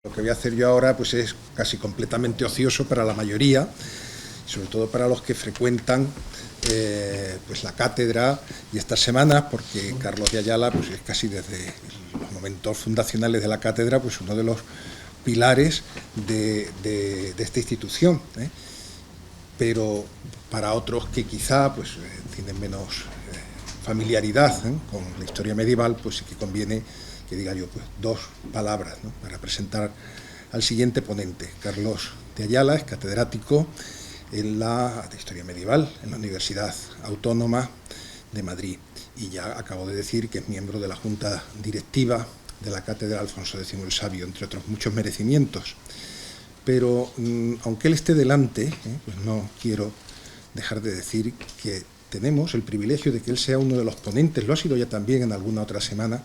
Lo que voy a hacer yo ahora pues es casi completamente ocioso para la mayoría, sobre todo para los que frecuentan pues la cátedra y estas semanas, porque Carlos de Ayala pues es casi desde los momentos fundacionales de la cátedra pues uno de los pilares de esta institución, ¿eh? Pero para otros que quizá pues tienen menos familiaridad con la historia medieval, pues sí que conviene que diga yo pues dos palabras, ¿no?, para presentar al siguiente ponente. Carlos de Ayala es catedrático de Historia Medieval en la Universidad Autónoma de Madrid y ya acabo de decir que es miembro de la Junta Directiva de la Cátedra Alfonso X el Sabio, entre otros muchos merecimientos. Pero aunque él esté delante, pues no quiero dejar de decir que tenemos el privilegio de que él sea uno de los ponentes, lo ha sido ya también en alguna otra semana,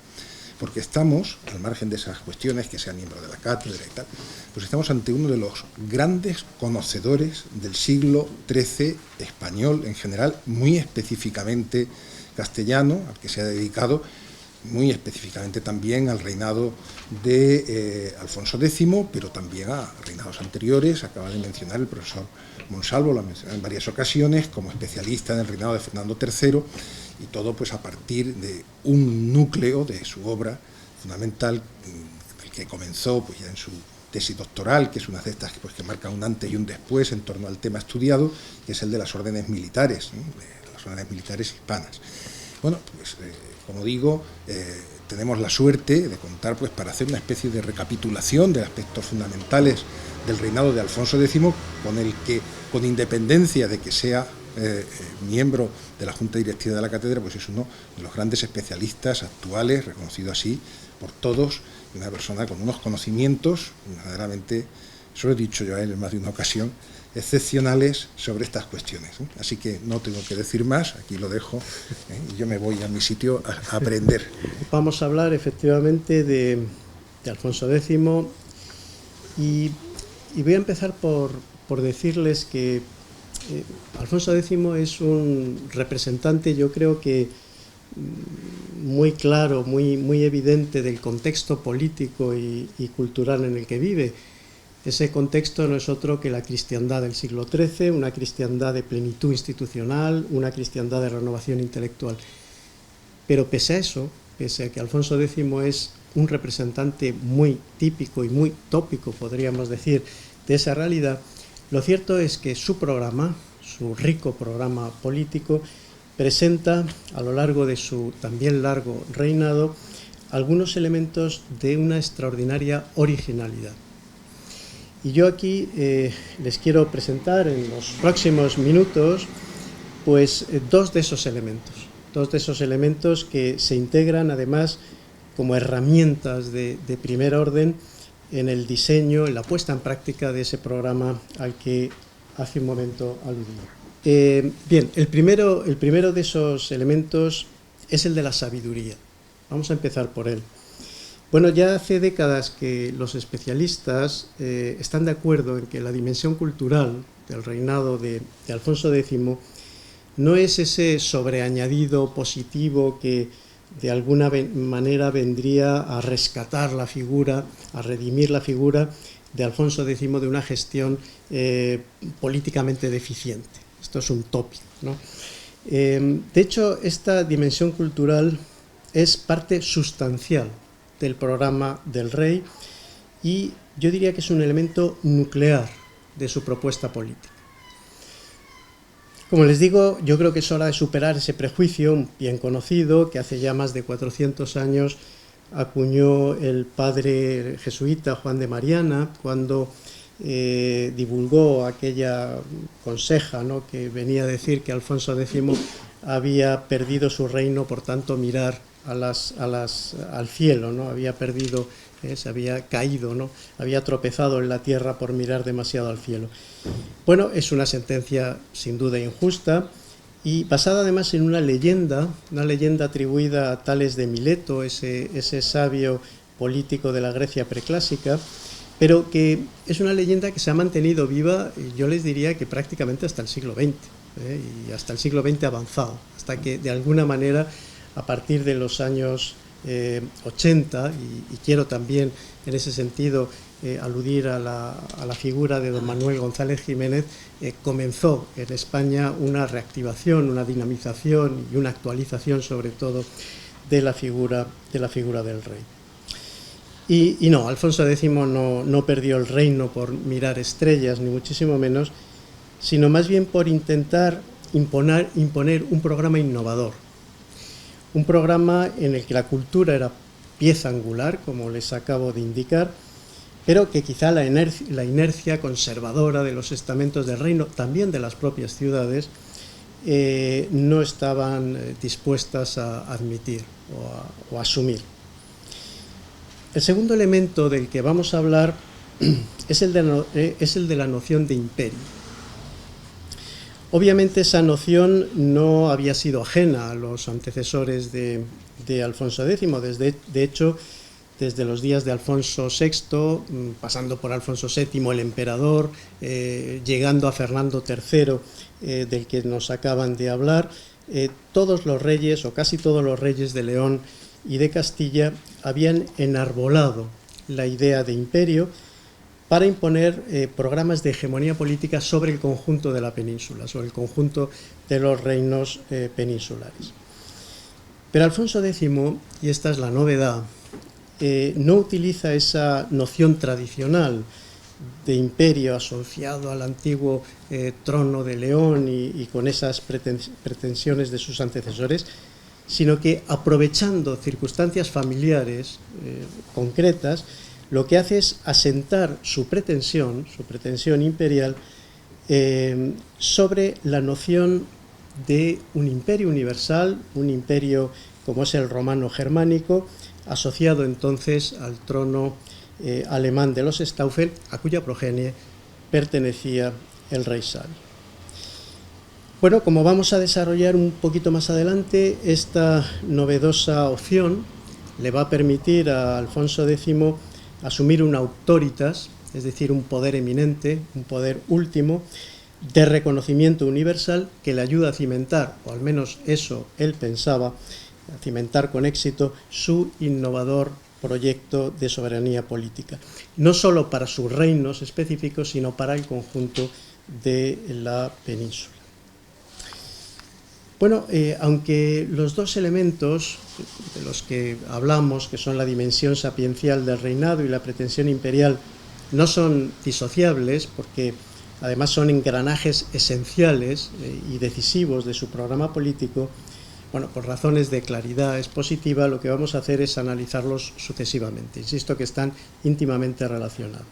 porque estamos, al margen de esas cuestiones, que sea miembro de la cátedra y tal, pues estamos ante uno de los grandes conocedores del siglo XIII español en general, muy específicamente castellano, al que se ha dedicado, muy específicamente también al reinado de Alfonso X, pero también a reinados anteriores. Acaba de mencionar el profesor Monsalvo, lo ha mencionado en varias ocasiones, como especialista en el reinado de Fernando III, y todo pues a partir de un núcleo de su obra fundamental, el que comenzó pues ya en su tesis doctoral, que es una de estas pues, que marca un antes y un después en torno al tema estudiado, que es el de las órdenes militares, ¿no?, de las órdenes militares hispanas. Bueno, pues como digo, tenemos la suerte de contar pues para hacer una especie de recapitulación de aspectos fundamentales del reinado de Alfonso X, con el que, con independencia de que sea miembro de la Junta Directiva de la Cátedra, pues es uno de los grandes especialistas actuales, reconocido así por todos, una persona con unos conocimientos verdaderamente, eso lo he dicho yo a él en más de una ocasión, excepcionales sobre estas cuestiones, ¿eh? Así que no tengo que decir más, aquí lo dejo, y yo me voy a mi sitio a aprender. Vamos a hablar efectivamente de Alfonso X y voy a empezar por decirles que Alfonso X es un representante, yo creo que muy claro, muy evidente del contexto político y cultural en el que vive. Ese contexto no es otro que la cristiandad del siglo XIII, una cristiandad de plenitud institucional, una cristiandad de renovación intelectual. Pero pese a eso, pese a que Alfonso X es un representante muy típico y muy tópico, podríamos decir, de esa realidad, lo cierto es que su programa, su rico programa político, presenta a lo largo de su también largo reinado algunos elementos de una extraordinaria originalidad. Y yo aquí les quiero presentar en los próximos minutos pues dos de esos elementos que se integran además como herramientas de primer orden en el diseño, en la puesta en práctica de ese programa al que hace un momento aludí. Bien, el primero de esos elementos es el de la sabiduría. Vamos a empezar por él. Bueno, ya hace décadas que los especialistas están de acuerdo en que la dimensión cultural del reinado de Alfonso X no es ese sobreañadido positivo que de alguna manera vendría a rescatar la figura, a redimir la figura de Alfonso X de una gestión políticamente deficiente. Esto es un tópico, ¿no? De hecho, esta dimensión cultural es parte sustancial del programa del rey y yo diría que es un elemento nuclear de su propuesta política. Como les digo, yo creo que es hora de superar ese prejuicio bien conocido que hace ya más de 400 años acuñó el padre jesuita Juan de Mariana cuando divulgó aquella conseja, ¿no?, que venía a decir que Alfonso X había perdido su reino, por tanto mirar al cielo, ¿no? Había perdido, se había caído, ¿no? Había tropezado en la tierra por mirar demasiado al cielo. Bueno, es una sentencia sin duda injusta y basada además en una leyenda atribuida a Tales de Mileto, ese sabio político de la Grecia preclásica, pero que es una leyenda que se ha mantenido viva, yo les diría que prácticamente hasta el siglo XX, y hasta el siglo XX avanzado, hasta que de alguna manera a partir de los años 80, y quiero también en ese sentido aludir a la figura de don Manuel González Jiménez, comenzó en España una reactivación, una dinamización y una actualización sobre todo de la figura del rey. Y no, Alfonso X no perdió el reino por mirar estrellas, ni muchísimo menos, sino más bien por intentar imponer un programa innovador. Un programa en el que la cultura era pieza angular, como les acabo de indicar, pero que quizá la inercia conservadora de los estamentos del reino, también de las propias ciudades, no estaban dispuestas a admitir o a asumir. El segundo elemento del que vamos a hablar es el de la noción de imperio. Obviamente esa noción no había sido ajena a los antecesores de Alfonso X. De hecho, desde los días de Alfonso VI, pasando por Alfonso VII, el emperador, llegando a Fernando III, del que nos acaban de hablar, todos los reyes, o casi todos los reyes de León y de Castilla, habían enarbolado la idea de imperio para imponer programas de hegemonía política sobre el conjunto de la península, sobre el conjunto de los reinos peninsulares. Pero Alfonso X, y esta es la novedad, no utiliza esa noción tradicional de imperio asociado al antiguo trono de León y con esas pretensiones de sus antecesores, sino que, aprovechando circunstancias familiares concretas, lo que hace es asentar su pretensión imperial sobre la noción de un imperio universal, un imperio como es el romano germánico, asociado entonces al trono alemán de los Stauffel, a cuya progenie pertenecía el rey sabio. Bueno, como vamos a desarrollar un poquito más adelante, esta novedosa opción le va a permitir a Alfonso X asumir una auctoritas, es decir, un poder eminente, un poder último, de reconocimiento universal que le ayuda a cimentar, o al menos eso él pensaba, a cimentar con éxito su innovador proyecto de soberanía política, no solo para sus reinos específicos, sino para el conjunto de la península. Bueno, aunque los dos elementos de los que hablamos, que son la dimensión sapiencial del reinado y la pretensión imperial, no son disociables, porque además son engranajes esenciales y decisivos de su programa político, bueno, por razones de claridad expositiva, lo que vamos a hacer es analizarlos sucesivamente. Insisto que están íntimamente relacionados.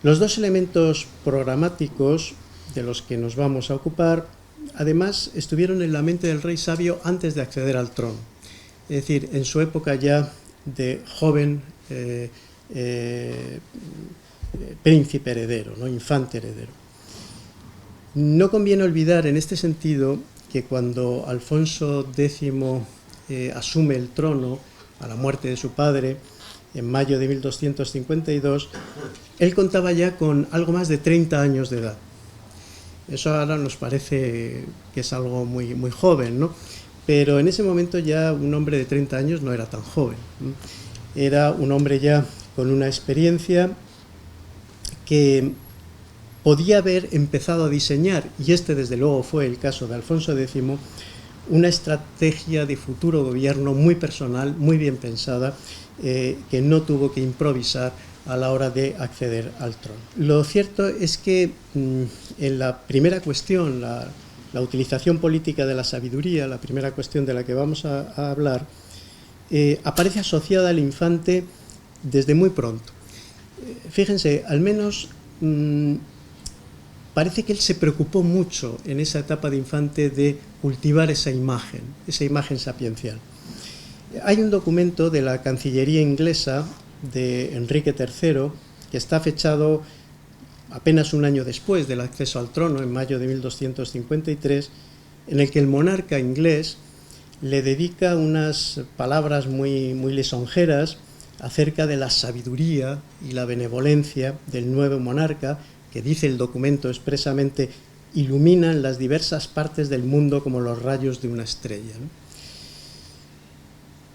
Los dos elementos programáticos de los que nos vamos a ocupar, además, estuvieron en la mente del rey sabio antes de acceder al trono. Es decir, en su época ya de joven príncipe heredero, ¿no? Infante heredero. No conviene olvidar en este sentido que cuando Alfonso X asume el trono a la muerte de su padre en mayo de 1252, él contaba ya con algo más de 30 años de edad. Eso ahora nos parece que es algo muy, muy joven, ¿no? Pero en ese momento ya un hombre de 30 años no era tan joven, ¿no? Era un hombre ya con una experiencia que podía haber empezado a diseñar, y este desde luego fue el caso de Alfonso X, una estrategia de futuro gobierno muy personal, muy bien pensada, que no tuvo que improvisar a la hora de acceder al trono. Lo cierto es que en la primera cuestión, la utilización política de la sabiduría, la primera cuestión de la que vamos a hablar, aparece asociada al infante desde muy pronto. Fíjense, al menos parece que él se preocupó mucho en esa etapa de infante de cultivar esa imagen sapiencial. Hay un documento de la Cancillería inglesa de Enrique III, que está fechado apenas un año después del acceso al trono, en mayo de 1253, en el que el monarca inglés le dedica unas palabras muy, muy lisonjeras acerca de la sabiduría y la benevolencia del nuevo monarca, que dice el documento expresamente, iluminan las diversas partes del mundo como los rayos de una estrella, ¿no?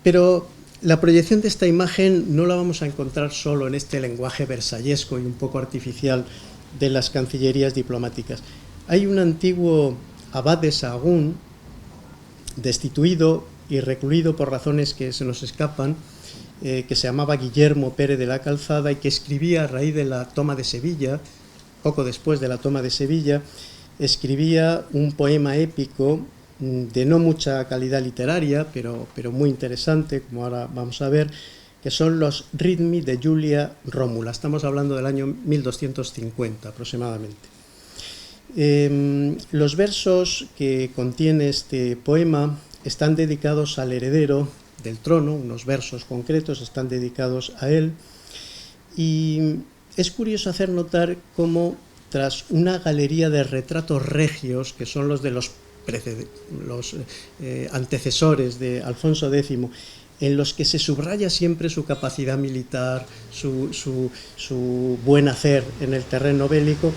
Pero la proyección de esta imagen no la vamos a encontrar solo en este lenguaje versallesco y un poco artificial de las cancillerías diplomáticas. Hay un antiguo abad de Sahagún, destituido y recluido por razones que se nos escapan, que se llamaba Guillermo Pérez de la Calzada y que escribía a raíz de la toma de Sevilla, poco después de la toma de Sevilla, escribía un poema épico de no mucha calidad literaria, pero muy interesante, como ahora vamos a ver, que son los Ritmi de Julia Rómula. Estamos hablando del año 1250 aproximadamente. Los versos que contiene este poema están dedicados al heredero del trono, unos versos concretos están dedicados a él, y es curioso hacer notar cómo tras una galería de retratos regios, que son los de los antecesores de Alfonso X, en los que se subraya siempre su capacidad militar, su buen hacer en el terreno bélico.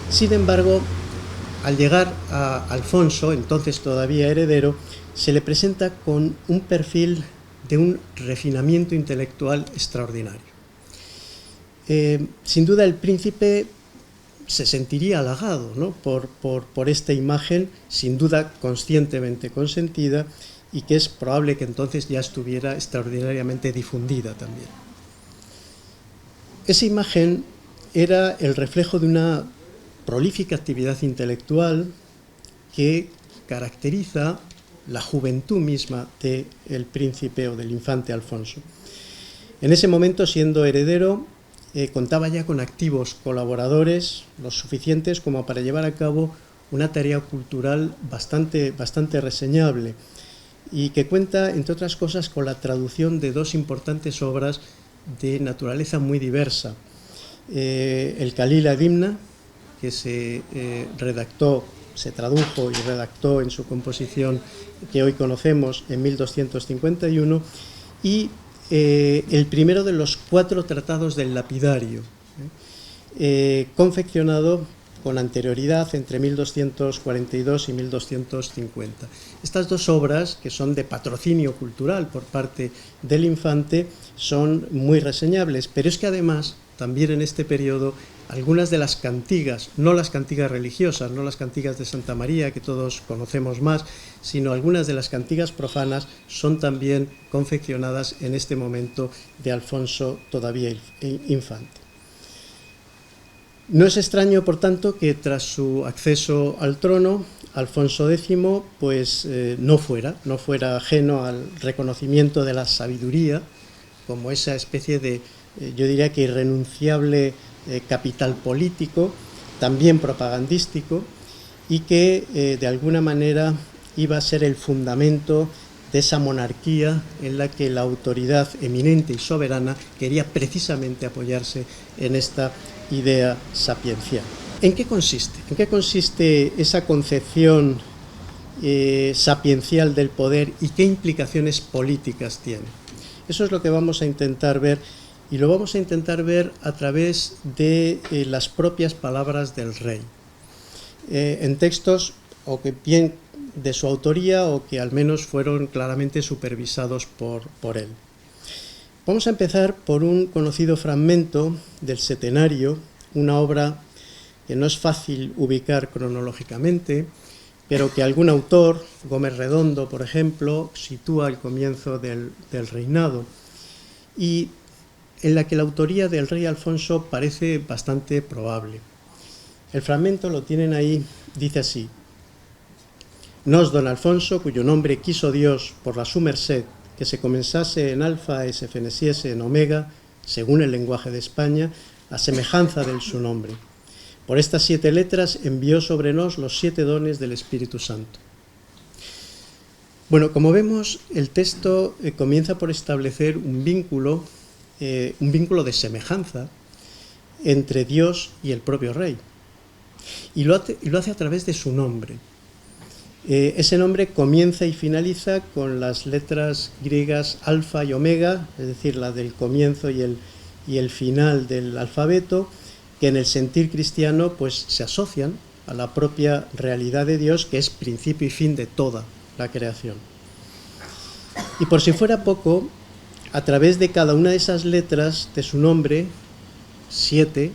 Sin embargo, al llegar a Alfonso, entonces todavía heredero, se le presenta con un perfil de un refinamiento intelectual extraordinario. Sin duda el príncipe se sentiría halagado, ¿no?, por esta imagen, sin duda conscientemente consentida, y que es probable que entonces ya estuviera extraordinariamente difundida también. Esa imagen era el reflejo de una prolífica actividad intelectual que caracteriza la juventud misma del príncipe o del infante Alfonso. En ese momento, siendo heredero, contaba ya con activos colaboradores, los suficientes como para llevar a cabo una tarea cultural bastante reseñable, y que cuenta, entre otras cosas, con la traducción de dos importantes obras de naturaleza muy diversa. El Khalil ad-Dimna, que se tradujo y redactó en su composición que hoy conocemos en 1251, y el primero de los 4 tratados del lapidario, confeccionado con anterioridad entre 1242 y 1250. Estas dos obras, que son de patrocinio cultural por parte del infante, son muy reseñables, pero es que además, también en este periodo, algunas de las cantigas, no las cantigas religiosas, no las cantigas de Santa María, que todos conocemos más, sino algunas de las cantigas profanas son también confeccionadas en este momento de Alfonso todavía infante. No es extraño, por tanto, que tras su acceso al trono, Alfonso X pues, no fuera ajeno al reconocimiento de la sabiduría como esa especie de, yo diría que irrenunciable capital político, también propagandístico, y que de alguna manera iba a ser el fundamento de esa monarquía en la que la autoridad eminente y soberana quería precisamente apoyarse en esta idea sapiencial. ¿En qué consiste? ¿En qué consiste esa concepción sapiencial del poder y qué implicaciones políticas tiene? Eso es lo que vamos a intentar ver, y lo vamos a intentar ver a través de las propias palabras del rey, en textos o que bien de su autoría o que al menos fueron claramente supervisados por él. Vamos a empezar por un conocido fragmento del Setenario, una obra que no es fácil ubicar cronológicamente, pero que algún autor, Gómez Redondo, por ejemplo, sitúa al comienzo del reinado, y en la que la autoría del rey Alfonso parece bastante probable. El fragmento lo tienen ahí, dice así: «Nos, don Alfonso, cuyo nombre quiso Dios por la su merced, que se comenzase en alfa y se feneciese en omega, según el lenguaje de España, a semejanza del su nombre. Por estas 7 letras envió sobre nos los 7 dones del Espíritu Santo». Bueno, como vemos, el texto comienza por establecer un vínculo de semejanza entre Dios y el propio rey. Y lo hace a través de su nombre. Ese nombre comienza y finaliza con las letras griegas alfa y omega, es decir, la del comienzo y el final del alfabeto, que en el sentir cristiano pues, se asocian a la propia realidad de Dios, que es principio y fin de toda la creación. Y por si fuera poco, a través de cada una de esas letras de su nombre, 7,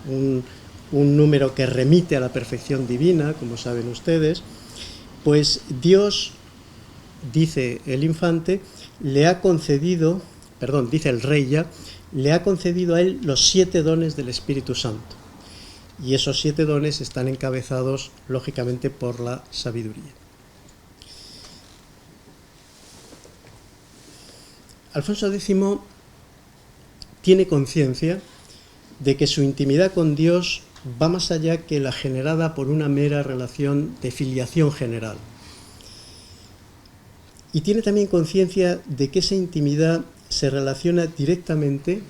un número que remite a la perfección divina, como saben ustedes, pues Dios, dice el infante, le ha concedido, perdón, dice el rey ya, le ha concedido a él los 7 dones del Espíritu Santo. Y esos 7 dones están encabezados, lógicamente, por la sabiduría. Alfonso X tiene conciencia de que su intimidad con Dios va más allá que la generada por una mera relación de filiación general. Y tiene también conciencia de que esa intimidad se relaciona directamente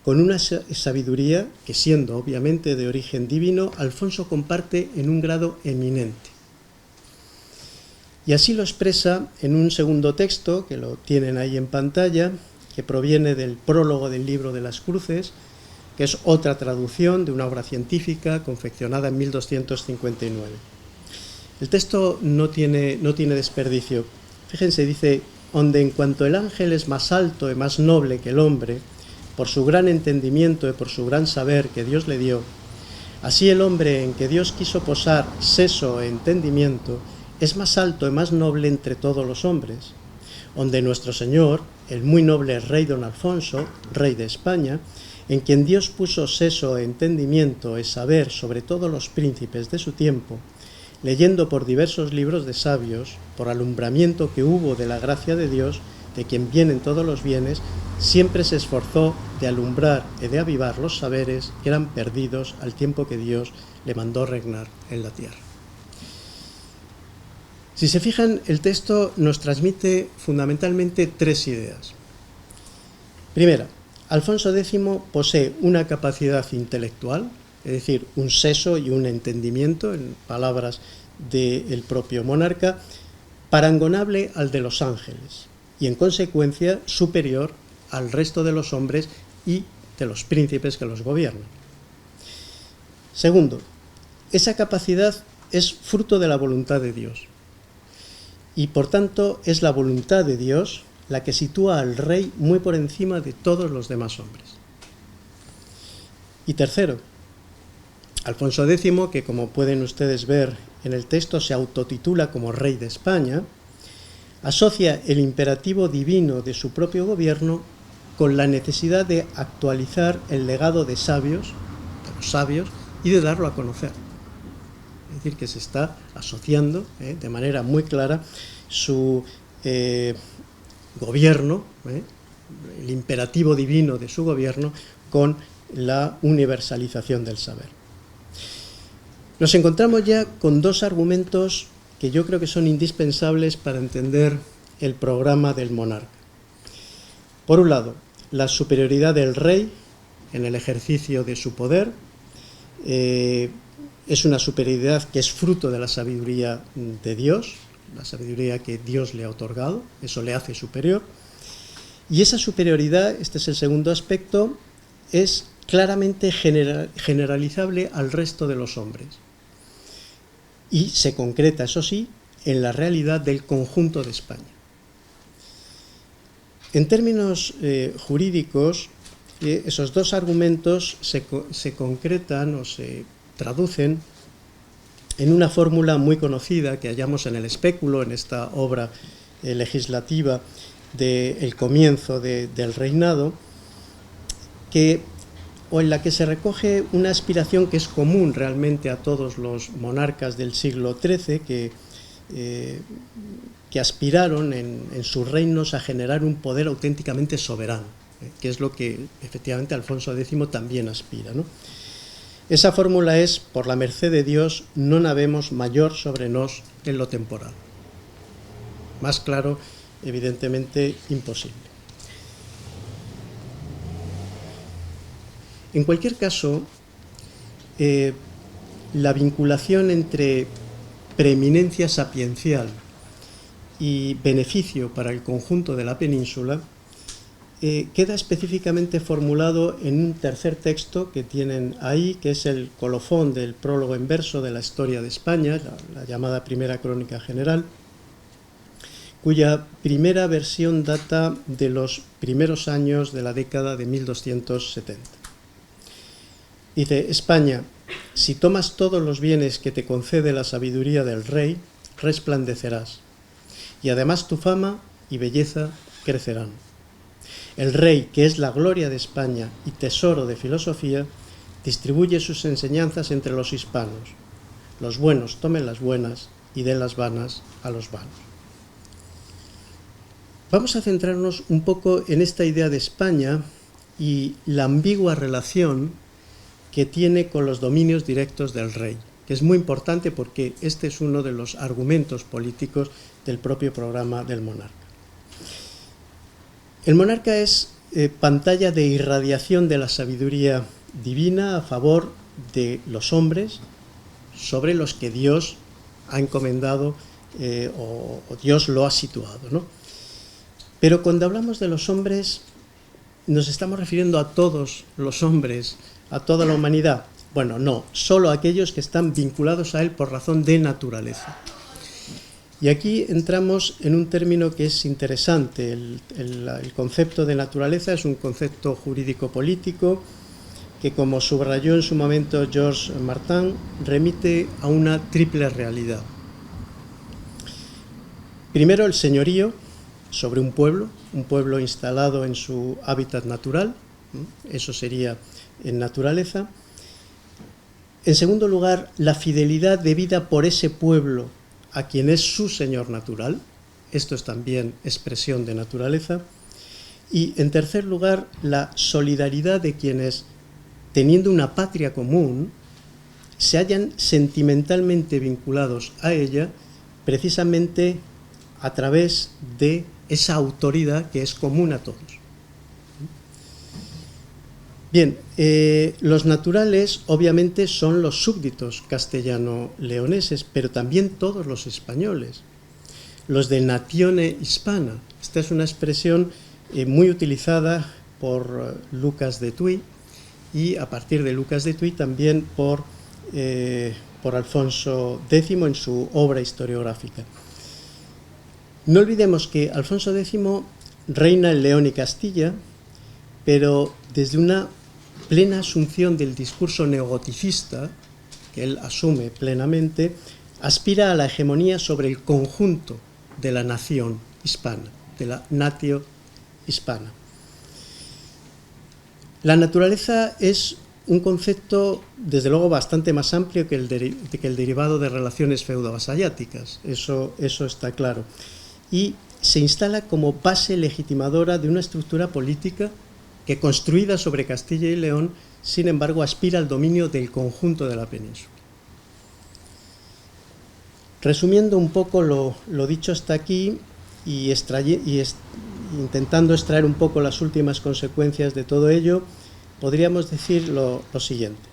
con una sabiduría que, siendo obviamente de origen divino, Alfonso comparte en un grado eminente. Y así lo expresa en un segundo texto, que lo tienen ahí en pantalla, que proviene del prólogo del libro de las Cruces, que es otra traducción de una obra científica confeccionada en 1259. El texto no tiene desperdicio. Fíjense, dice: «Onde en cuanto el ángel es más alto y más noble que el hombre, por su gran entendimiento y por su gran saber que Dios le dio, así el hombre en que Dios quiso posar seso e entendimiento es más alto y más noble entre todos los hombres, donde nuestro Señor, el muy noble rey don Alfonso, rey de España, en quien Dios puso seso e entendimiento y saber sobre todos los príncipes de su tiempo, leyendo por diversos libros de sabios, por alumbramiento que hubo de la gracia de Dios, de quien vienen todos los bienes, siempre se esforzó de alumbrar y de avivar los saberes que eran perdidos al tiempo que Dios le mandó reinar en la tierra». Si se fijan, el texto nos transmite fundamentalmente 3 ideas. Primera, Alfonso X posee una capacidad intelectual, es decir, un seso y un entendimiento, en palabras del propio monarca, parangonable al de los ángeles y, en consecuencia, superior al resto de los hombres y de los príncipes que los gobiernan. Segundo, esa capacidad es fruto de la voluntad de Dios. Y por tanto es la voluntad de Dios la que sitúa al rey muy por encima de todos los demás hombres. Y tercero, Alfonso X, que como pueden ustedes ver en el texto se autotitula como rey de España, asocia el imperativo divino de su propio gobierno con la necesidad de actualizar el legado de los sabios, y de darlo a conocer. Es decir, que se está asociando de manera muy clara su gobierno, el imperativo divino de su gobierno, con la universalización del saber. Nos encontramos ya con 2 argumentos que yo creo que son indispensables para entender el programa del monarca. Por un lado, la superioridad del rey en el ejercicio de su poder, es una superioridad que es fruto de la sabiduría de Dios, la sabiduría que Dios le ha otorgado, eso le hace superior. Y esa superioridad, este es el segundo aspecto, es claramente generalizable al resto de los hombres. Y se concreta, eso sí, en la realidad del conjunto de España. En términos jurídicos, esos 2 argumentos se concretan o se traducen en una fórmula muy conocida que hallamos en el Espéculo, en esta obra legislativa del comienzo del reinado, o en la que se recoge una aspiración que es común realmente a todos los monarcas del siglo XIII, que aspiraron en sus reinos a generar un poder auténticamente soberano, que es lo que efectivamente Alfonso X también aspira, ¿no? Esa fórmula es: por la merced de Dios non habemos mayor sobre nos en lo temporal. Más claro, evidentemente, imposible. En cualquier caso, la vinculación entre preeminencia sapiencial y beneficio para el conjunto de la península queda específicamente formulado en un tercer texto que tienen ahí, que es el colofón del prólogo en verso de la historia de España, la llamada Primera Crónica General, cuya primera versión data de los primeros años de la década de 1270. Dice: España, si tomas todos los bienes que te concede la sabiduría del rey, resplandecerás, y además tu fama y belleza crecerán. El rey, que es la gloria de España y tesoro de filosofía, distribuye sus enseñanzas entre los hispanos. Los buenos tomen las buenas y den las vanas a los vanos. Vamos a centrarnos un poco en esta idea de España y la ambigua relación que tiene con los dominios directos del rey, que es muy importante porque este es uno de los argumentos políticos del propio programa del monarca. El monarca es pantalla de irradiación de la sabiduría divina a favor de los hombres sobre los que Dios ha encomendado o Dios lo ha situado, ¿no? Pero cuando hablamos de los hombres, ¿nos estamos refiriendo a todos los hombres, a toda la humanidad? Bueno, no, solo a aquellos que están vinculados a él por razón de naturaleza. Y aquí entramos en un término que es interesante. El concepto de naturaleza es un concepto jurídico-político que, como subrayó en su momento Georges Martin, remite a una triple realidad. Primero, el señorío sobre un pueblo instalado en su hábitat natural, eso sería en naturaleza. En segundo lugar, la fidelidad debida por ese pueblo a quien es su señor natural, esto es también expresión de naturaleza. Y en tercer lugar, la solidaridad de quienes, teniendo una patria común, se hallan sentimentalmente vinculados a ella precisamente a través de esa autoridad que es común a todos. Bien, los naturales obviamente son los súbditos castellano-leoneses, pero también todos los españoles, los de nazione hispana. Esta es una expresión muy utilizada por Lucas de Tuy y a partir de Lucas de Tuy también por Alfonso X en su obra historiográfica. No olvidemos que Alfonso X reina en León y Castilla, pero desde una plena asunción del discurso neogoticista, que él asume plenamente, aspira a la hegemonía sobre el conjunto de la nación hispana, de la natio hispana. La naturaleza es un concepto, desde luego, bastante más amplio que el derivado de relaciones feudo-vasalláticas, eso está claro, y se instala como base legitimadora de una estructura política que, construida sobre Castilla y León, sin embargo, aspira al dominio del conjunto de la península. Resumiendo un poco lo dicho hasta aquí y intentando extraer un poco las últimas consecuencias de todo ello, podríamos decir lo siguiente.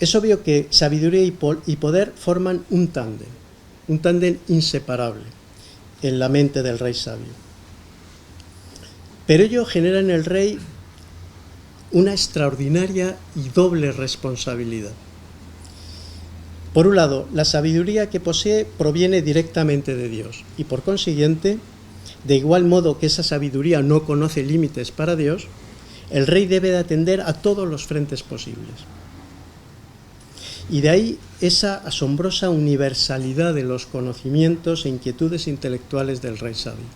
Es obvio que sabiduría y poder forman un tándem inseparable en la mente del rey sabio. Pero ello genera en el rey una extraordinaria y doble responsabilidad. Por un lado, la sabiduría que posee proviene directamente de Dios y, por consiguiente, de igual modo que esa sabiduría no conoce límites para Dios, el rey debe de atender a todos los frentes posibles. Y de ahí esa asombrosa universalidad de los conocimientos e inquietudes intelectuales del rey sabio.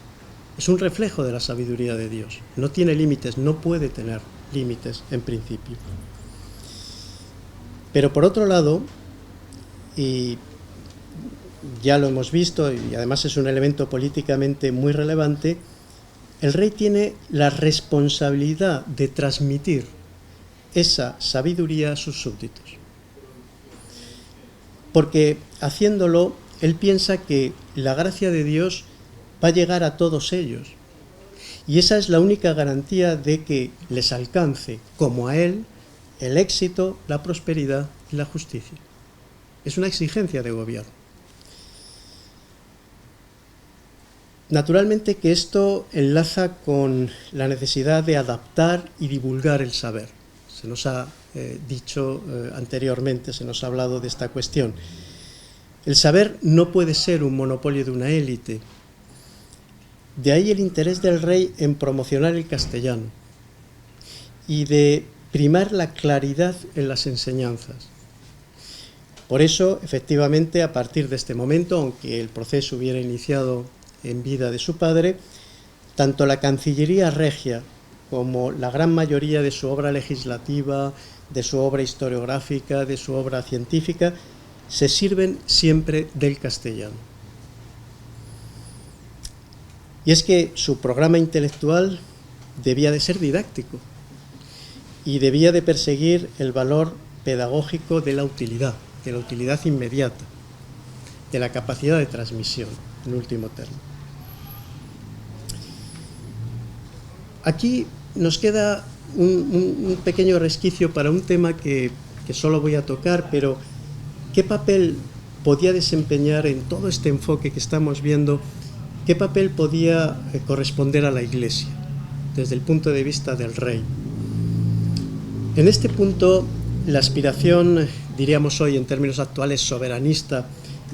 Es un reflejo de la sabiduría de Dios. No tiene límites, no puede tener límites en principio. Pero por otro lado, y ya lo hemos visto y además es un elemento políticamente muy relevante, el rey tiene la responsabilidad de transmitir esa sabiduría a sus súbditos. Porque haciéndolo, él piensa que la gracia de Dios va a llegar a todos ellos. Y esa es la única garantía de que les alcance, como a él, el éxito, la prosperidad y la justicia. Es una exigencia de gobierno. Naturalmente que esto enlaza con la necesidad de adaptar y divulgar el saber. Se nos ha dicho anteriormente, se nos ha hablado de esta cuestión. El saber no puede ser un monopolio de una élite. De ahí el interés del rey en promocionar el castellano y de primar la claridad en las enseñanzas. Por eso, efectivamente, a partir de este momento, aunque el proceso hubiera iniciado en vida de su padre, tanto la Cancillería Regia como la gran mayoría de su obra legislativa, de su obra historiográfica, de su obra científica, se sirven siempre del castellano. Y es que su programa intelectual debía de ser didáctico y debía de perseguir el valor pedagógico de la utilidad inmediata, de la capacidad de transmisión, en último término. Aquí nos queda un pequeño resquicio para un tema que solo voy a tocar, pero ¿qué papel podía desempeñar en todo este enfoque que estamos viendo? ¿Qué papel podía corresponder a la Iglesia desde el punto de vista del rey? En este punto, la aspiración, diríamos hoy en términos actuales, soberanista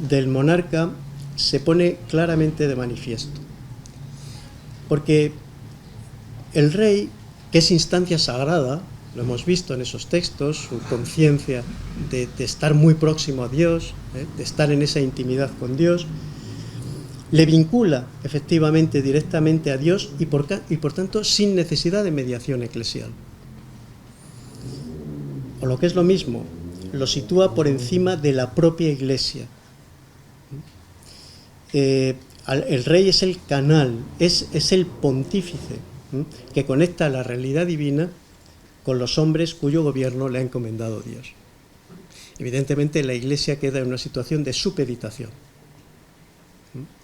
del monarca se pone claramente de manifiesto. Porque el rey, que es instancia sagrada, lo hemos visto en esos textos, su conciencia de estar muy próximo a Dios, de estar en esa intimidad con Dios, le vincula efectivamente directamente a Dios y por tanto sin necesidad de mediación eclesial. O lo que es lo mismo, lo sitúa por encima de la propia Iglesia. El rey es el canal, es el pontífice que conecta la realidad divina con los hombres cuyo gobierno le ha encomendado Dios. Evidentemente la Iglesia queda en una situación de supeditación.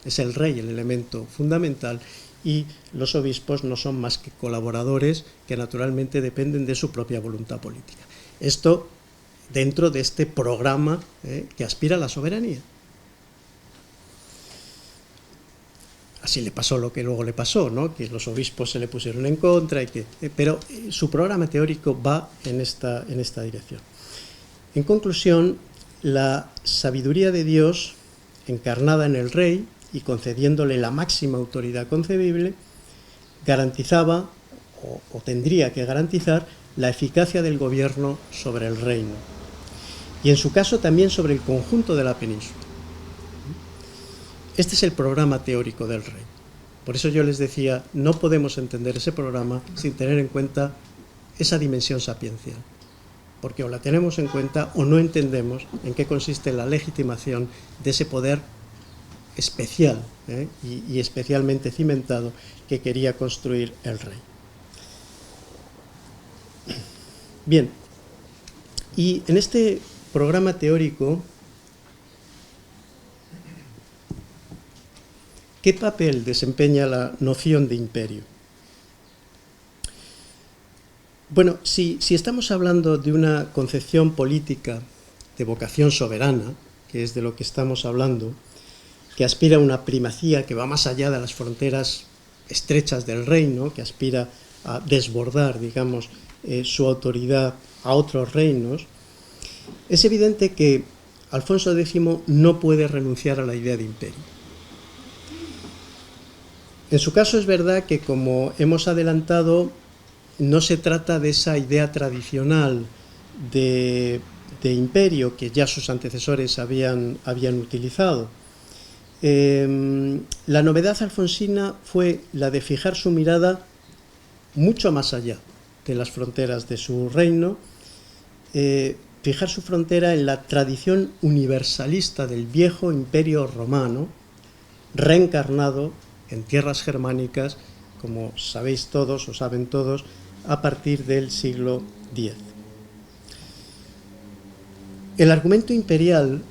Es el rey el elemento fundamental y los obispos no son más que colaboradores que naturalmente dependen de su propia voluntad política. Esto dentro de este programa que aspira a la soberanía. Así le pasó lo que luego le pasó, ¿no? Que los obispos se le pusieron en contra, pero su programa teórico va en esta dirección. En conclusión, la sabiduría de Dios, encarnada en el rey y concediéndole la máxima autoridad concebible, garantizaba, o tendría que garantizar, la eficacia del gobierno sobre el reino. Y en su caso también sobre el conjunto de la península. Este es el programa teórico del rey. Por eso yo les decía, no podemos entender ese programa sin tener en cuenta esa dimensión sapiencial. Porque o la tenemos en cuenta o no entendemos en qué consiste la legitimación de ese poder especial y especialmente cimentado que quería construir el rey. Bien, y en este programa teórico, ¿qué papel desempeña la noción de imperio? Bueno, si estamos hablando de una concepción política de vocación soberana, que es de lo que estamos hablando, que aspira a una primacía que va más allá de las fronteras estrechas del reino, que aspira a desbordar, digamos, su autoridad a otros reinos, es evidente que Alfonso X no puede renunciar a la idea de imperio. En su caso es verdad que, como hemos adelantado, no se trata de esa idea tradicional de imperio que ya sus antecesores habían utilizado. La novedad alfonsina fue la de fijar su mirada mucho más allá de las fronteras de su reino, fijar su frontera en la tradición universalista del viejo imperio romano, reencarnado en tierras germánicas, como sabéis todos o saben todos, a partir del siglo X. El argumento imperial,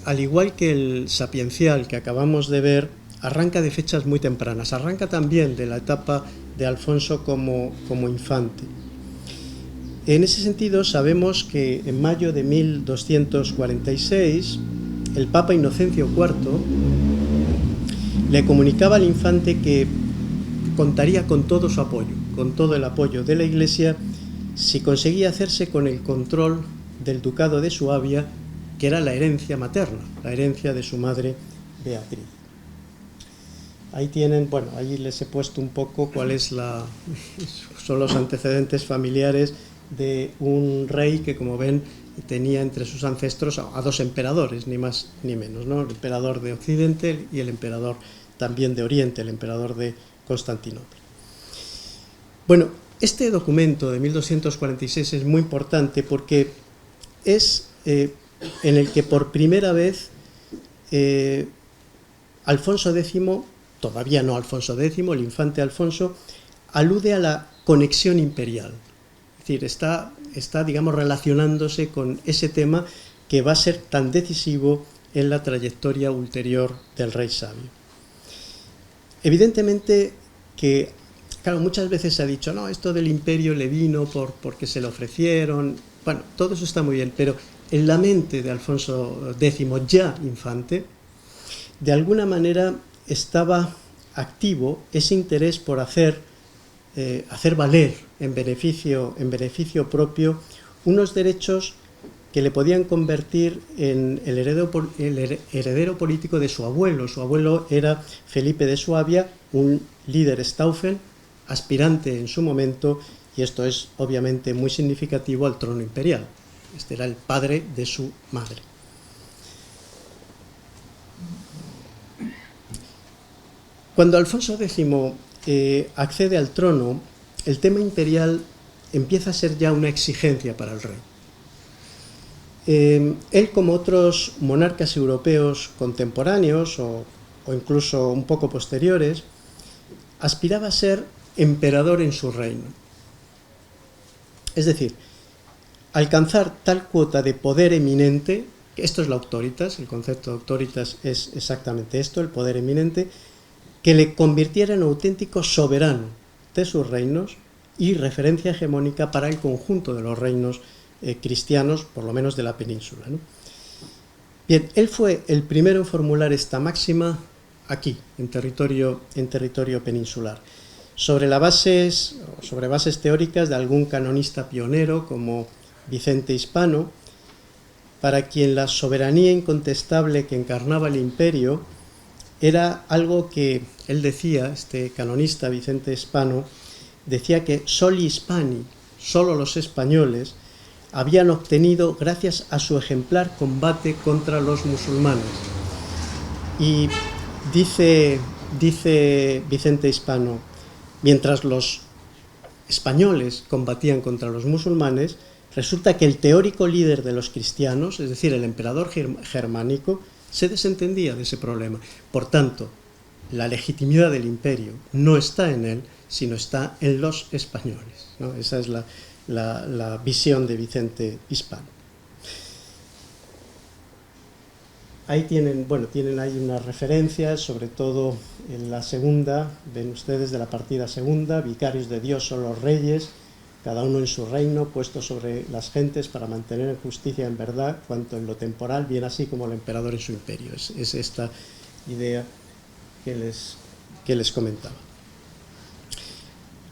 al igual que el sapiencial que acabamos de ver, arranca de fechas muy tempranas, arranca también de la etapa de Alfonso como infante. En ese sentido, sabemos que en mayo de 1246, el Papa Inocencio IV le comunicaba al infante que contaría con todo su apoyo, con todo el apoyo de la Iglesia, si conseguía hacerse con el control del ducado de Suabia que era la herencia materna, la herencia de su madre Beatriz. Ahí tienen, bueno, ahí les he puesto un poco cuáles son los antecedentes familiares de un rey que, como ven, tenía entre sus ancestros a dos emperadores, ni más ni menos, ¿no? El emperador de Occidente y el emperador también de Oriente, el emperador de Constantinopla. Bueno, este documento de 1246 es muy importante porque es en el que por primera vez Alfonso X, todavía no Alfonso X, el infante Alfonso, alude a la conexión imperial. Es decir, está digamos, relacionándose con ese tema que va a ser tan decisivo en la trayectoria ulterior del rey sabio. Evidentemente que, claro, muchas veces se ha dicho, no, esto del imperio le vino porque se le ofrecieron. Bueno, todo eso está muy bien, pero en la mente de Alfonso X, ya infante, de alguna manera estaba activo ese interés por hacer valer en beneficio propio unos derechos que le podían convertir en el heredero político de su abuelo. Su abuelo era Felipe de Suabia, un líder Staufen, aspirante en su momento, y esto es obviamente muy significativo al trono imperial. Este era el padre de su madre. Cuando Alfonso X accede al trono, el tema imperial empieza a ser ya una exigencia para el rey. Él, como otros monarcas europeos contemporáneos o incluso un poco posteriores, aspiraba a ser emperador en su reino. Es decir, alcanzar tal cuota de poder eminente, que esto es la auctoritas, el concepto de auctoritas es exactamente esto, el poder eminente, que le convirtiera en auténtico soberano de sus reinos y referencia hegemónica para el conjunto de los reinos cristianos, por lo menos de la península, ¿no? Bien, él fue el primero en formular esta máxima aquí, en territorio peninsular, sobre bases teóricas de algún canonista pionero como Vicente Hispano, para quien la soberanía incontestable que encarnaba el imperio era algo que él decía, este canonista Vicente Hispano, decía que soli hispani, solo los españoles, habían obtenido gracias a su ejemplar combate contra los musulmanes. Y dice Vicente Hispano, mientras los españoles combatían contra los musulmanes, resulta que el teórico líder de los cristianos, es decir, el emperador germánico, se desentendía de ese problema. Por tanto, la legitimidad del imperio no está en él, sino está en los españoles, ¿no? Esa es la visión de Vicente Hispano. Ahí tienen ahí unas referencias, sobre todo en la segunda, ven ustedes de la partida segunda, vicarios de Dios son los reyes, cada uno en su reino, puesto sobre las gentes para mantener en justicia y en verdad, cuanto en lo temporal, bien así como el emperador en su imperio. Es esta idea que les comentaba.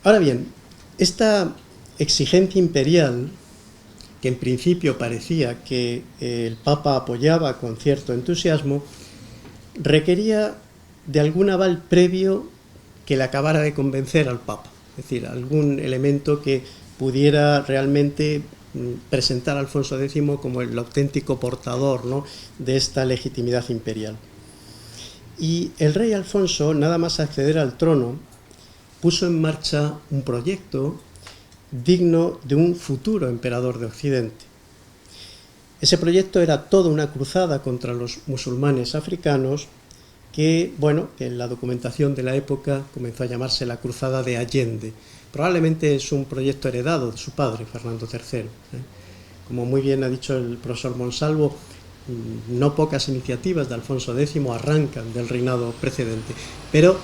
Ahora bien, esta exigencia imperial, que en principio parecía que el Papa apoyaba con cierto entusiasmo, requería de algún aval previo que le acabara de convencer al Papa, es decir, algún elemento que pudiera realmente presentar a Alfonso X como el auténtico portador, ¿no?, de esta legitimidad imperial. Y el rey Alfonso, nada más acceder al trono, puso en marcha un proyecto digno de un futuro emperador de Occidente. Ese proyecto era toda una cruzada contra los musulmanes africanos que en la documentación de la época comenzó a llamarse la Cruzada de Allende. Probablemente es un proyecto heredado de su padre, Fernando III. Como muy bien ha dicho el profesor Monsalvo, no pocas iniciativas de Alfonso X arrancan del reinado precedente, pero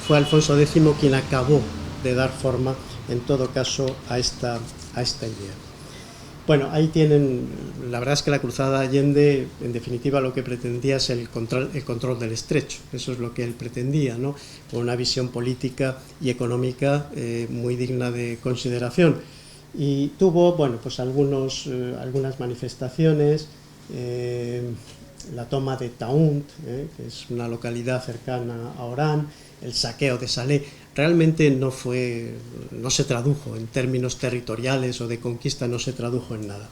fue Alfonso X quien acabó de dar forma, en todo caso, a esta idea. Bueno, ahí tienen, la verdad es que la Cruzada Allende, en definitiva, lo que pretendía es el control del estrecho. Eso es lo que él pretendía, ¿no?, con una visión política y económica muy digna de consideración. Y tuvo, algunas manifestaciones la toma de Taúnt, que es una localidad cercana a Orán, el saqueo de Salé, realmente no se tradujo en términos territoriales o de conquista, no se tradujo en nada.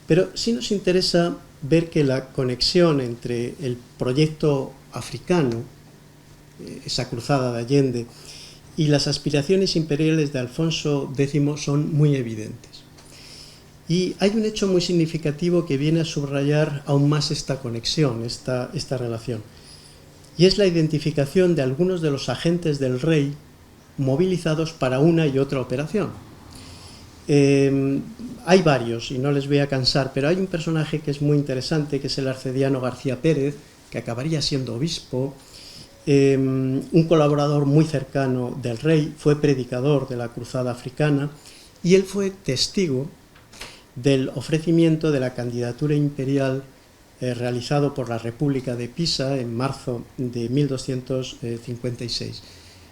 Pero sí nos interesa ver que la conexión entre el proyecto africano, esa cruzada de Allende, y las aspiraciones imperiales de Alfonso X son muy evidentes. Y hay un hecho muy significativo que viene a subrayar aún más esta conexión, esta relación. Y es la identificación de algunos de los agentes del rey movilizados para una y otra operación. Hay varios, y no les voy a cansar, pero hay un personaje que es muy interesante, que es el arcediano García Pérez, que acabaría siendo obispo, un colaborador muy cercano del rey, fue predicador de la cruzada africana, y él fue testigo del ofrecimiento de la candidatura imperial realizado por la República de Pisa en marzo de 1256.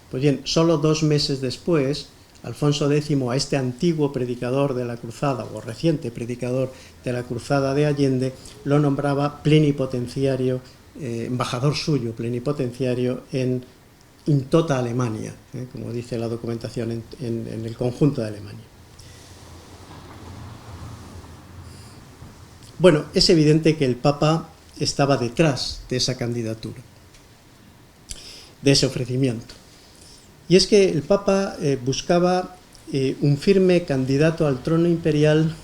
Pues bien, solo 2 meses después, Alfonso X, a este antiguo predicador de la cruzada, o reciente predicador de la cruzada de Allende, lo nombraba plenipotenciario, embajador suyo, plenipotenciario en toda Alemania, como dice la documentación, en el conjunto de Alemania. Bueno, es evidente que el Papa estaba detrás de esa candidatura, de ese ofrecimiento. Y es que el Papa buscaba un firme candidato al trono imperial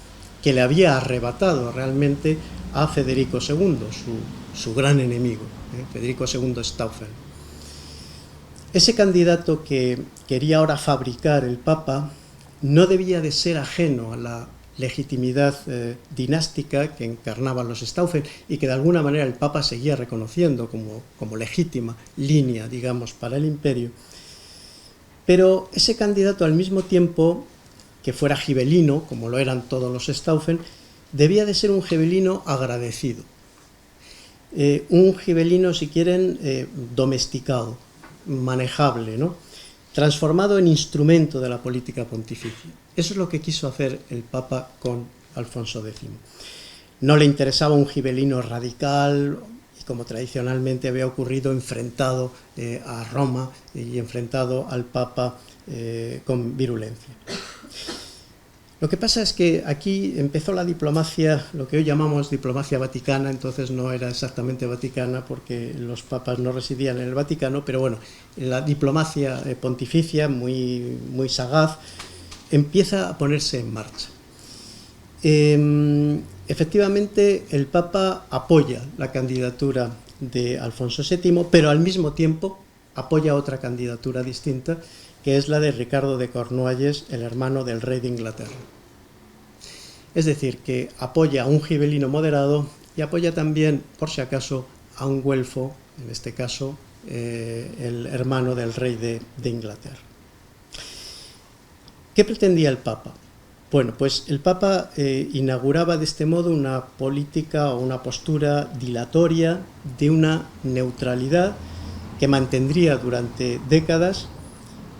que le había arrebatado realmente a Federico II, su gran enemigo, Federico II Stauffenberg. Ese candidato que quería ahora fabricar el Papa no debía de ser ajeno a la legitimidad dinástica que encarnaban los Stauffenberg y que de alguna manera el Papa seguía reconociendo como legítima línea, digamos, para el imperio. Pero ese candidato, al mismo tiempo que fuera gibelino, como lo eran todos los Stauffenberg, debía de ser un gibelino agradecido. Un gibelino, si quieren, domesticado, manejable, ¿no? Transformado en instrumento de la política pontificia. Eso es lo que quiso hacer el Papa con Alfonso X. No le interesaba un gibelino radical, y como tradicionalmente había ocurrido, enfrentado a Roma y enfrentado al Papa con virulencia. Lo que pasa es que aquí empezó la diplomacia, lo que hoy llamamos diplomacia vaticana, entonces no era exactamente vaticana porque los papas no residían en el Vaticano, pero bueno, la diplomacia pontificia, muy sagaz, empieza a ponerse en marcha. Efectivamente, el Papa apoya la candidatura de Alfonso VII, pero al mismo tiempo apoya otra candidatura distinta, que es la de Ricardo de Cornualles, el hermano del rey de Inglaterra. Es decir, que apoya a un gibelino moderado y apoya también, por si acaso, a un güelfo, en este caso, el hermano del rey de Inglaterra. ¿Qué pretendía el Papa? Bueno, pues el Papa inauguraba de este modo una política o una postura dilatoria de una neutralidad que mantendría durante décadas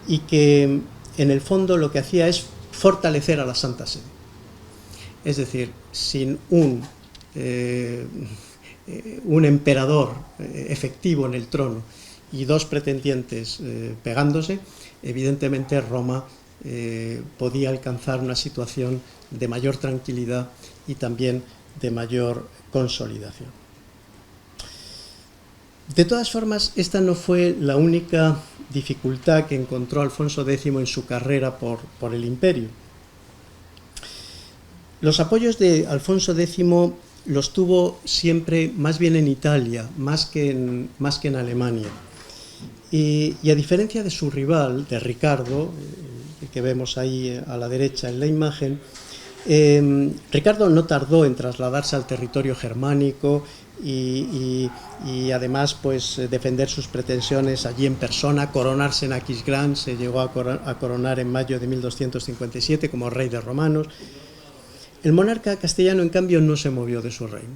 y que en el fondo lo que hacía es fortalecer a la Santa Sede. Es decir, sin un emperador efectivo en el trono y 2 pretendientes pegándose, evidentemente Roma podía alcanzar una situación de mayor tranquilidad y también de mayor consolidación. De todas formas, esta no fue la única dificultad que encontró Alfonso X en su carrera por el imperio. Los apoyos de Alfonso X los tuvo siempre más bien en Italia, más que en Alemania. Y a diferencia de su rival, de Ricardo, que vemos ahí a la derecha en la imagen, Ricardo no tardó en trasladarse al territorio germánico y además pues defender sus pretensiones allí en persona, coronarse en Aquisgrán, se llegó a coronar en mayo de 1257 como rey de romanos. El monarca castellano, en cambio, no se movió de su reino.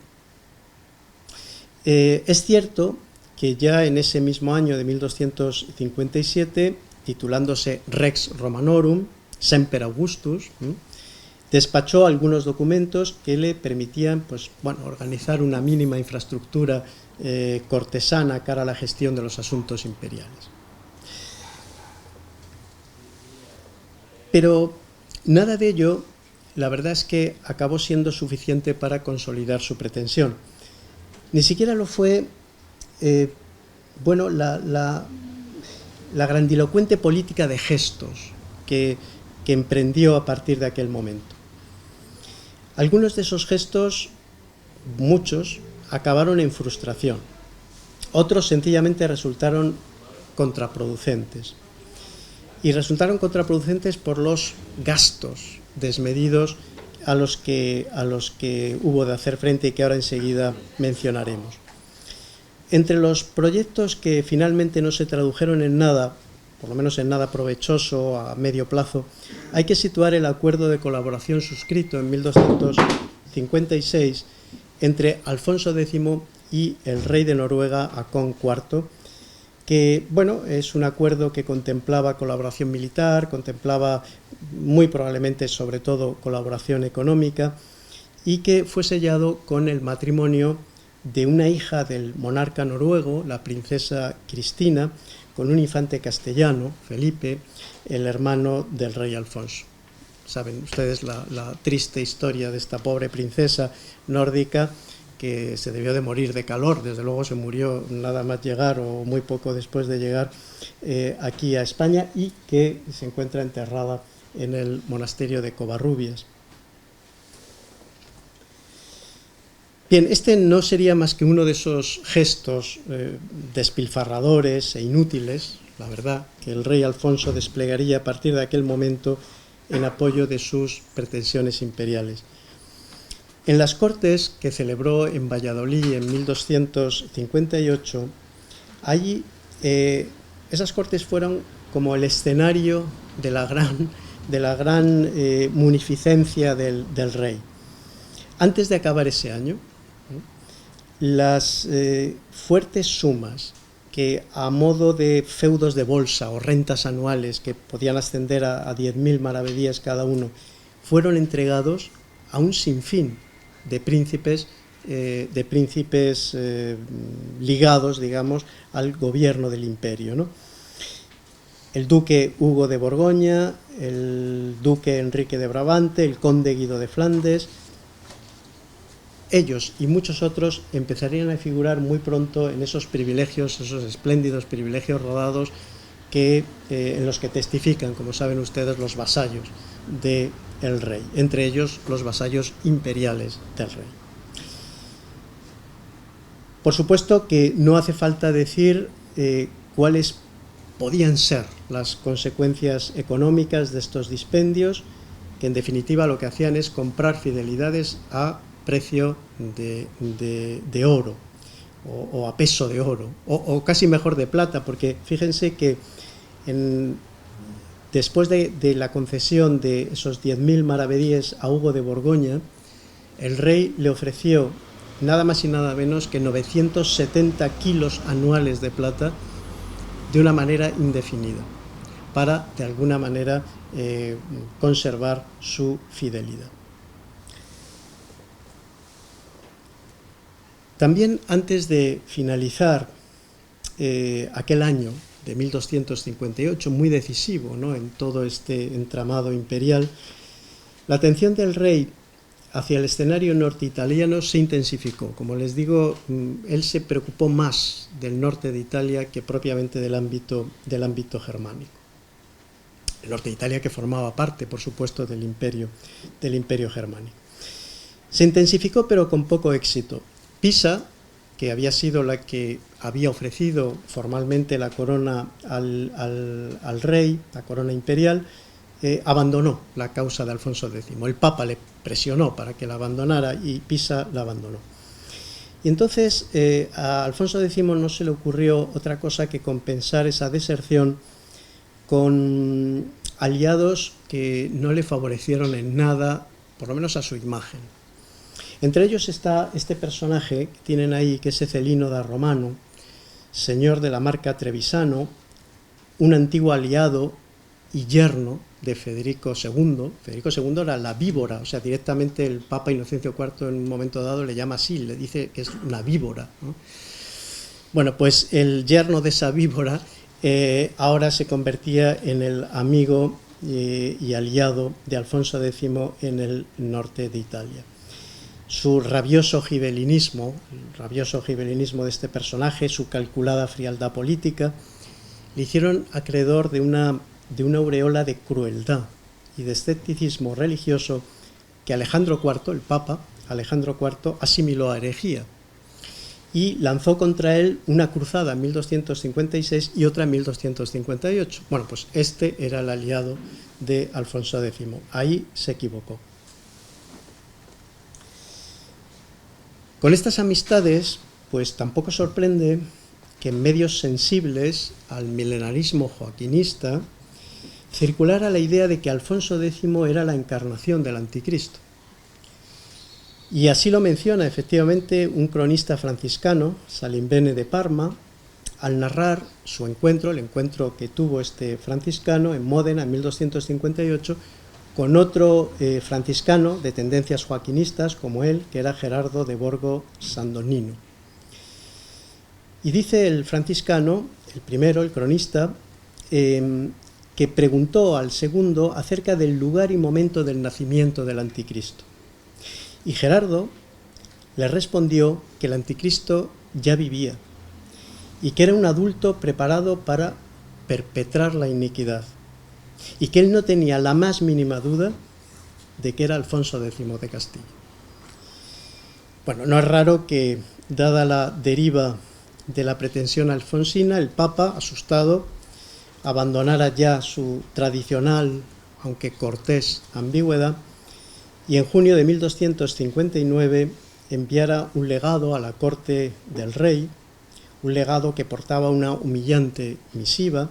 Es cierto que ya en ese mismo año de 1257, titulándose Rex Romanorum, Semper Augustus, Despachó algunos documentos que le permitían, pues, bueno, organizar una mínima infraestructura cortesana cara a la gestión de los asuntos imperiales. Pero nada de ello, la verdad es que acabó siendo suficiente para consolidar su pretensión. Ni siquiera lo fue, bueno, la grandilocuente política de gestos que emprendió a partir de aquel momento. Algunos de esos gestos, muchos, acabaron en frustración. Otros sencillamente resultaron contraproducentes. Y resultaron contraproducentes por los gastos desmedidos a los que hubo de hacer frente y que ahora enseguida mencionaremos. Entre los proyectos que finalmente no se tradujeron en nada, por lo menos en nada provechoso a medio plazo, hay que situar el acuerdo de colaboración suscrito en 1256 entre Alfonso X y el rey de Noruega, Hakon IV, que, bueno, es un acuerdo que contemplaba colaboración militar, contemplaba muy probablemente, sobre todo, colaboración económica, y que fue sellado con el matrimonio de una hija del monarca noruego, la princesa Cristina, con un infante castellano, Felipe, el hermano del rey Alfonso. Saben ustedes la triste historia de esta pobre princesa nórdica que se debió de morir de calor. Desde luego se murió nada más llegar o muy poco después de llegar aquí a España, y que se encuentra enterrada en el monasterio de Covarrubias. Bien, este no sería más que uno de esos gestos despilfarradores e inútiles, la verdad, que el rey Alfonso desplegaría a partir de aquel momento en apoyo de sus pretensiones imperiales. En las Cortes que celebró en Valladolid en 1258, allí esas Cortes fueron como el escenario de la gran munificencia del rey. Antes de acabar ese año, las fuertes sumas que, a modo de feudos de bolsa o rentas anuales que podían ascender a 10.000 maravedíes cada uno, fueron entregados a un sinfín de príncipes ligados, digamos, al gobierno del imperio, ¿no? El duque Hugo de Borgoña, el duque Enrique de Brabante, el conde Guido de Flandes. Ellos y muchos otros empezarían a figurar muy pronto en esos privilegios, esos espléndidos privilegios rodados en los que testifican, como saben ustedes, los vasallos del rey, entre ellos los vasallos imperiales del rey. Por supuesto que no hace falta decir cuáles podían ser las consecuencias económicas de estos dispendios, que en definitiva lo que hacían es comprar fidelidades a precio de oro o a peso de oro, o casi mejor de plata, porque fíjense que después de la concesión de esos 10.000 maravedíes a Hugo de Borgoña, el rey le ofreció nada más y nada menos que 970 kilos anuales de plata de una manera indefinida, para de alguna manera conservar su fidelidad. También, antes de finalizar aquel año de 1258, muy decisivo, ¿no?, en todo este entramado imperial, la atención del rey hacia el escenario norteitaliano se intensificó. Como les digo, él se preocupó más del norte de Italia que propiamente del ámbito germánico. El norte de Italia, que formaba parte, por supuesto, del imperio germánico. Se intensificó, pero con poco éxito. Pisa, que había sido la que había ofrecido formalmente la corona al rey, la corona imperial, abandonó la causa de Alfonso X. El Papa le presionó para que la abandonara y Pisa la abandonó. Y entonces a Alfonso X no se le ocurrió otra cosa que compensar esa deserción con aliados que no le favorecieron en nada, por lo menos a su imagen. Entre ellos está este personaje que tienen ahí, que es Celino da Romano, señor de la marca Trevisano, un antiguo aliado y yerno de Federico II. Federico II era la víbora, o sea, directamente el Papa Inocencio IV en un momento dado le llama así, le dice que es una víbora, ¿no? Bueno, pues el yerno de esa víbora ahora se convertía en el amigo y aliado de Alfonso X en el norte de Italia. Su rabioso gibelinismo, el rabioso gibelinismo de este personaje, su calculada frialdad política, le hicieron acreedor de una aureola de crueldad y de escepticismo religioso que Alejandro IV, el Papa Alejandro IV, asimiló a herejía y lanzó contra él una cruzada en 1256 y otra en 1258. Bueno, pues este era el aliado de Alfonso X. Ahí se equivocó. Con estas amistades, pues tampoco sorprende que en medios sensibles al milenarismo joaquinista circulara la idea de que Alfonso X era la encarnación del anticristo. Y así lo menciona efectivamente un cronista franciscano, Salimbene de Parma, al narrar su encuentro, el encuentro que tuvo este franciscano en Módena en 1258, con otro franciscano de tendencias joaquinistas como él, que era Gerardo de Borgo Sandonino. Y dice el franciscano, el primero, el cronista, que preguntó al segundo acerca del lugar y momento del nacimiento del anticristo. Y Gerardo le respondió que el anticristo ya vivía y que era un adulto preparado para perpetrar la iniquidad y que él no tenía la más mínima duda de que era Alfonso X de Castilla. Bueno, no es raro que, dada la deriva de la pretensión alfonsina, el Papa, asustado, abandonara ya su tradicional, aunque cortés, ambigüedad y en junio de 1259 enviara un legado a la corte del rey, un legado que portaba una humillante misiva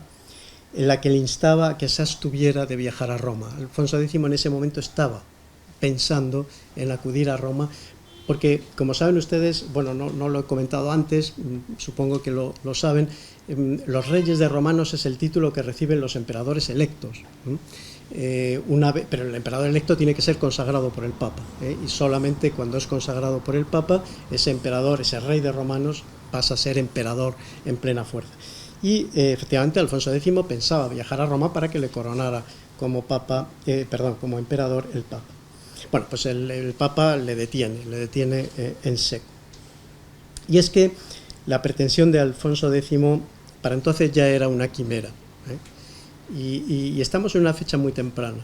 en la que le instaba a que se abstuviera de viajar a Roma. Alfonso X en ese momento estaba pensando en acudir a Roma, porque, como saben ustedes, bueno, no lo he comentado antes, supongo que lo saben, los reyes de romanos es el título que reciben los emperadores electos. Pero el emperador electo tiene que ser consagrado por el Papa, y solamente cuando es consagrado por el Papa, ese emperador, ese rey de romanos, pasa a ser emperador en plena fuerza. Y efectivamente Alfonso X pensaba viajar a Roma para que le coronara como como emperador el Papa. Bueno, pues el Papa le detiene en seco. Y es que la pretensión de Alfonso X para entonces ya era una quimera, y estamos en una fecha muy temprana.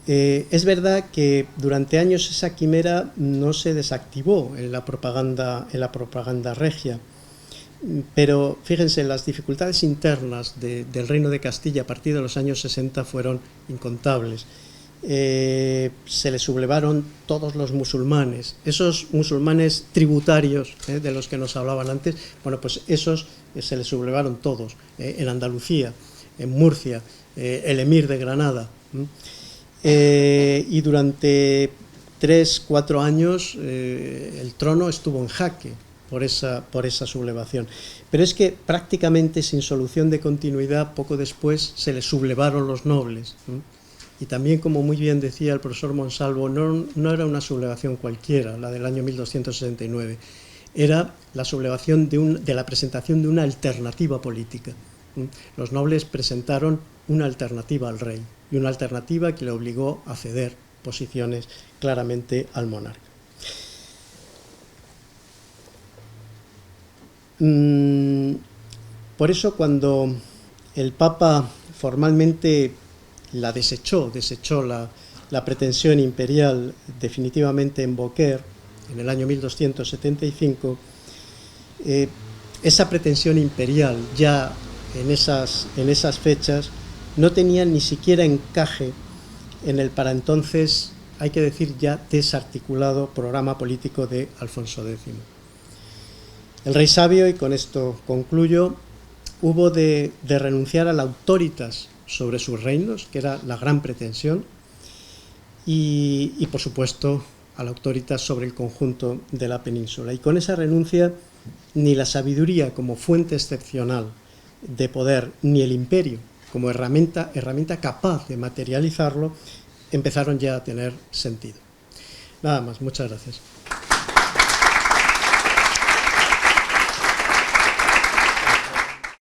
Es verdad que durante años esa quimera no se desactivó en la propaganda regia, pero fíjense, las dificultades internas del Reino de Castilla a partir de los años 60 fueron incontables. Se le sublevaron todos los musulmanes, esos musulmanes tributarios de los que nos hablaban antes, bueno, pues esos se les sublevaron todos, en Andalucía, en Murcia, el emir de Granada, y durante 3-4 años el trono estuvo en jaque por esa sublevación. Pero es que prácticamente sin solución de continuidad, poco después se le sublevaron los nobles. Y también, como muy bien decía el profesor Monsalvo, no era una sublevación cualquiera, la del año 1269, era la sublevación de la presentación de una alternativa política. Los nobles presentaron una alternativa al rey, y una alternativa que le obligó a ceder posiciones claramente al monarca. Por eso, cuando el Papa formalmente la desechó la pretensión imperial definitivamente en Beaucaire, en el año 1275, esa pretensión imperial ya en esas fechas no tenía ni siquiera encaje en el para entonces, hay que decir, ya desarticulado programa político de Alfonso X. El rey sabio, y con esto concluyo, hubo de renunciar a la autoritas sobre sus reinos, que era la gran pretensión, y por supuesto a la autoritas sobre el conjunto de la península. Y con esa renuncia, ni la sabiduría como fuente excepcional de poder, ni el imperio como herramienta capaz de materializarlo, empezaron ya a tener sentido. Nada más, muchas gracias.